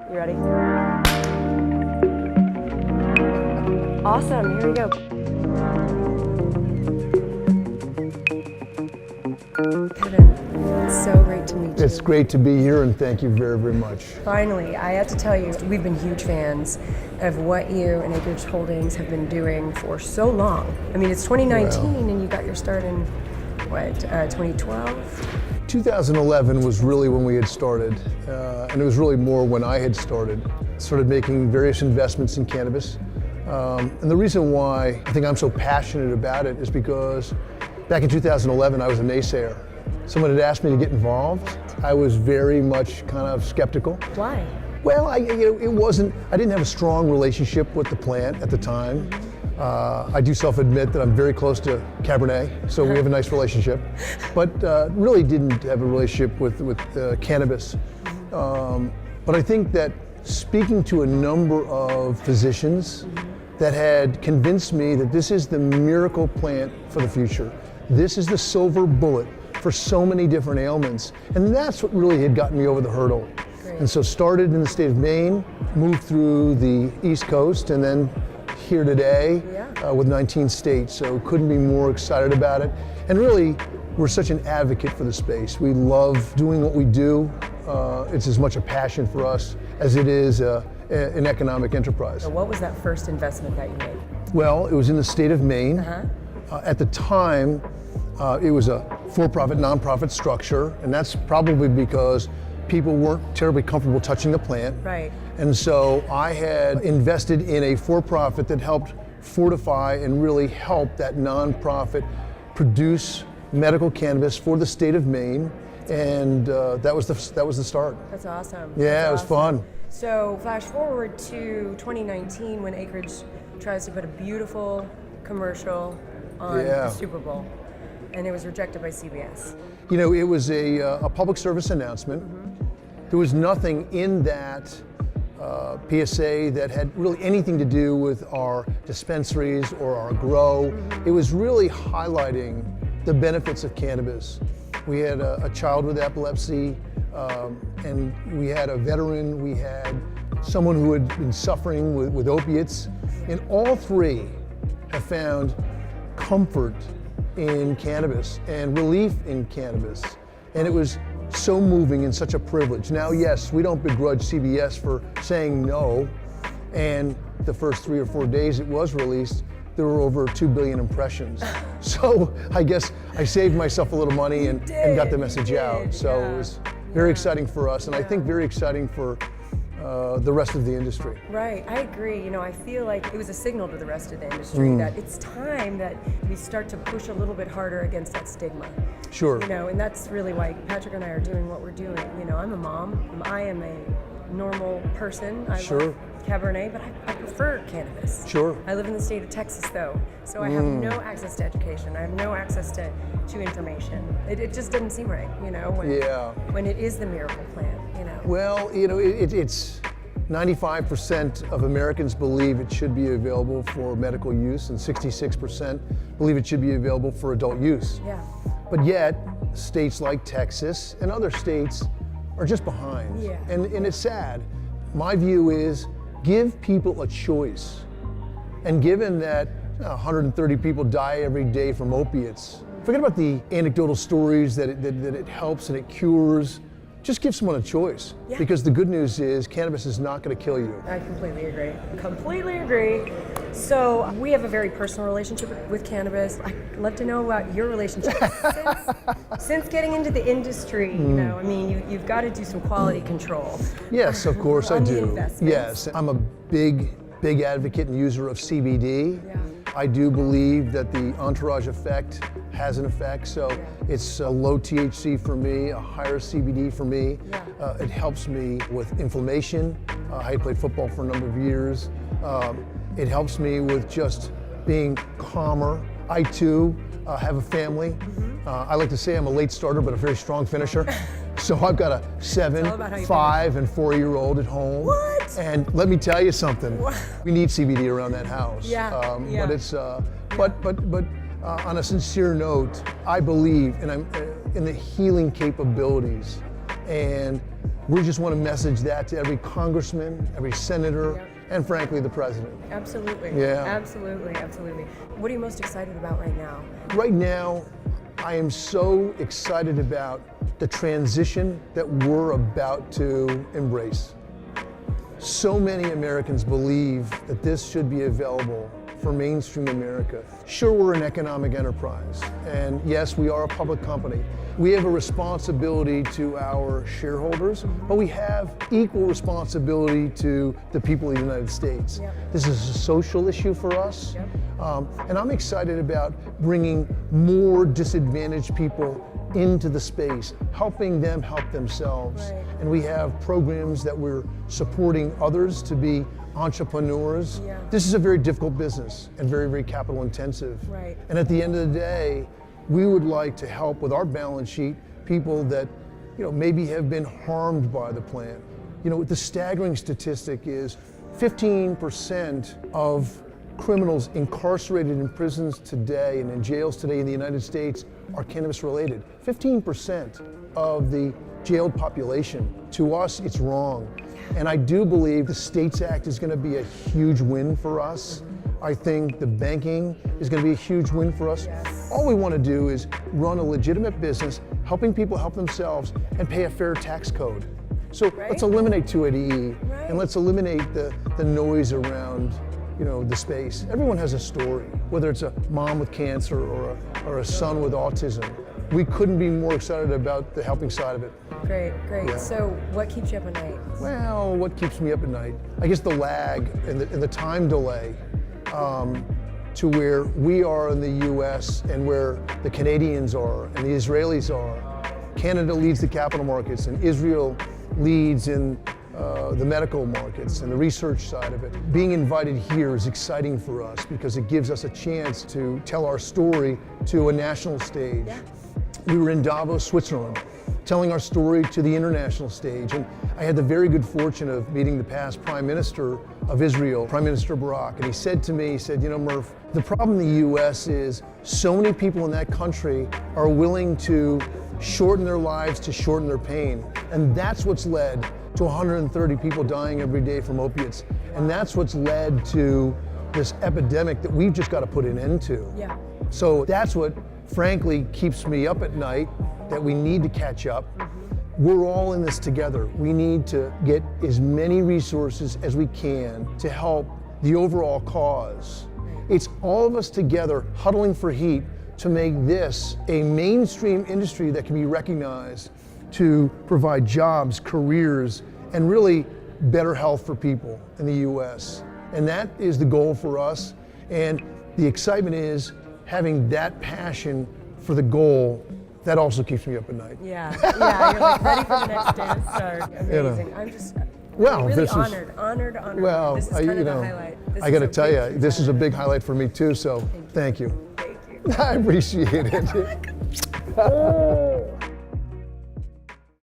You ready? Awesome, here we go. Kevin, it's so great to meet you. It's great to be here, and thank you very, very much. Finally, I have to tell you, we've been huge fans of what you and Acreage Holdings have been doing for so long. I mean, it's 2019 and you got your start in, what, 2012? 2011 was really when we had started, and it was really more when I had started making various investments in cannabis. And the reason why I think I'm so passionate about it is because back in 2011, I was a naysayer. Someone had asked me to get involved. I was very much kind of skeptical. Why? Well, I didn't have a strong relationship with the plant at the time. I do self-admit that I'm very close to Cabernet, so we have a nice relationship, but really didn't have a relationship with cannabis. But I think that speaking to a number of physicians that had convinced me that this is the miracle plant for the future. This is the silver bullet for so many different ailments, and that's what really had gotten me over the hurdle. Great. And so started in the state of Maine, moved through the East Coast, and then here today with 19 states, so couldn't be more excited about it. And really, we're such an advocate for the space. We love doing what we do. It's as much a passion for us as it is an economic enterprise. So what was that first investment that you made? Well, it was in the state of Maine. At the time, it was a for-profit, non-profit structure, and that's probably because people weren't terribly comfortable touching the plant. Right. And so I had invested in a for-profit that helped fortify and really help that nonprofit produce medical cannabis for the state of Maine, and that was the start. That's awesome. Yeah, That's it was awesome. fun. So flash forward to 2019 when Acreage tries to put a beautiful commercial on the Super Bowl, and it was rejected by CBS. You know, it was a public service announcement. There was nothing in that PSA that had really anything to do with our dispensaries or our grow. It was really highlighting the benefits of cannabis. We had a child with epilepsy, and we had a veteran, we had someone who had been suffering with opiates, and all three have found comfort in cannabis and relief in cannabis. And it was so moving and such a privilege. Now, yes, we don't begrudge CBS for saying no, and the first 3 or 4 days it was released, there were over 2 billion impressions. So I guess I saved myself a little money and got the message out. So it was very exciting for us, and I think very exciting for the rest of the industry. Right, I agree. You know, I feel like it was a signal to the rest of the industry that it's time that we start to push a little bit harder against that stigma. Sure. You know, and that's really why Patrick and I are doing what we're doing. You know, I'm a mom. I am a normal person. I love Cabernet, but I prefer cannabis. Sure. I live in the state of Texas, though, so I have no access to education. I have no access to information. It just doesn't seem right, you know, when it is the miracle plant, you know. Well, you know, it's 95% of Americans believe it should be available for medical use, and 66% believe it should be available for adult use. Yeah. But yet, states like Texas and other states are just behind. Yeah. And it's sad. My view is give people a choice. And given that 130 people die every day from opiates, forget about the anecdotal stories that it helps and it cures. Just give someone a choice. Yeah. Because the good news is cannabis is not going to kill you. I completely agree. Completely agree. So we have a very personal relationship with cannabis. I'd love to know about your relationship since getting into the industry. You know, I mean, you've got to do some quality control. Yes, of course I on the do. investments. Yes, I'm a big advocate and user of CBD. Yeah. I do believe that the entourage effect has an effect, so it's a low THC for me, a higher CBD for me. Yeah. It helps me with inflammation. I played football for a number of years. It helps me with just being calmer. I too have a family. I like to say I'm a late starter, but a very strong finisher. So I've got a 7, 5, and 4-year-old at home. What? And let me tell you something. We need CBD around that house. Yeah. But it's but on a sincere note, I believe in the healing capabilities and We just want to message that to every congressman, every senator, Yep. and frankly, the president. Absolutely. Yeah. Absolutely. Absolutely. What are you most excited about right now? Right now, I am so excited about the transition that we're about to embrace. So many Americans believe that this should be available for mainstream America. Sure, we're an economic enterprise, and yes, we are a public company. We have a responsibility to our shareholders, but we have equal responsibility to the people of the United States. Yep. This is a social issue for us, Yep. and I'm excited about bringing more disadvantaged people into the space, helping them help themselves. Right. And we have programs that we're supporting others to be entrepreneurs. Yeah. This is a very difficult business and very, very capital intensive. Right. And at the end of the day, we would like to help with our balance sheet people that, maybe have been harmed by the plan. The staggering statistic is 15% of criminals incarcerated in prisons today and in jails today in the United States are cannabis related. 15% of the jailed population. To us, it's wrong. And I do believe the STATES Act is going to be a huge win for us. I think the banking is going to be a huge win for us. Yes. All we want to do is run a legitimate business, helping people help themselves and pay a fair tax code. So Right. let's eliminate 280E Right. and let's eliminate the noise around the space. Everyone has a story, whether it's a mom with cancer or a son with autism. We couldn't be more excited about the helping side of it. Great, great. Yeah. So what keeps you up at night? Well, what keeps me up at night? I guess the lag and the time delay to where we are in the US and where the Canadians are and the Israelis are. Canada leads the capital markets and Israel leads in the medical markets and the research side of it. Being invited here is exciting for us because it gives us a chance to tell our story to a national stage. Yeah. We were in Davos, Switzerland, telling our story to the international stage. And I had the very good fortune of meeting the past Prime Minister of Israel, Prime Minister Barak. And he said to me, Murph, the problem in the US is so many people in that country are willing to shorten their lives to shorten their pain. And that's what's led to 130 people dying every day from opiates. And that's what's led to this epidemic that we've just got to put an end to. Yeah. So that's what, frankly, keeps me up at night, that we need to catch up. We're all in this together. We need to get as many resources as we can to help the overall cause. It's all of us together huddling for heat to make this a mainstream industry that can be recognized to provide jobs, careers, and really better health for people in the US. And that is the goal for us. And the excitement is having that passion for the goal. That also keeps me up at night. Yeah, you're like ready for the next dance start. Amazing. I'm just Well, really this is- honored. Well, This is kind of the highlight. This I is got to a tell big you, this is a success. big highlight for me too, so thank you. Thank you. I appreciate it.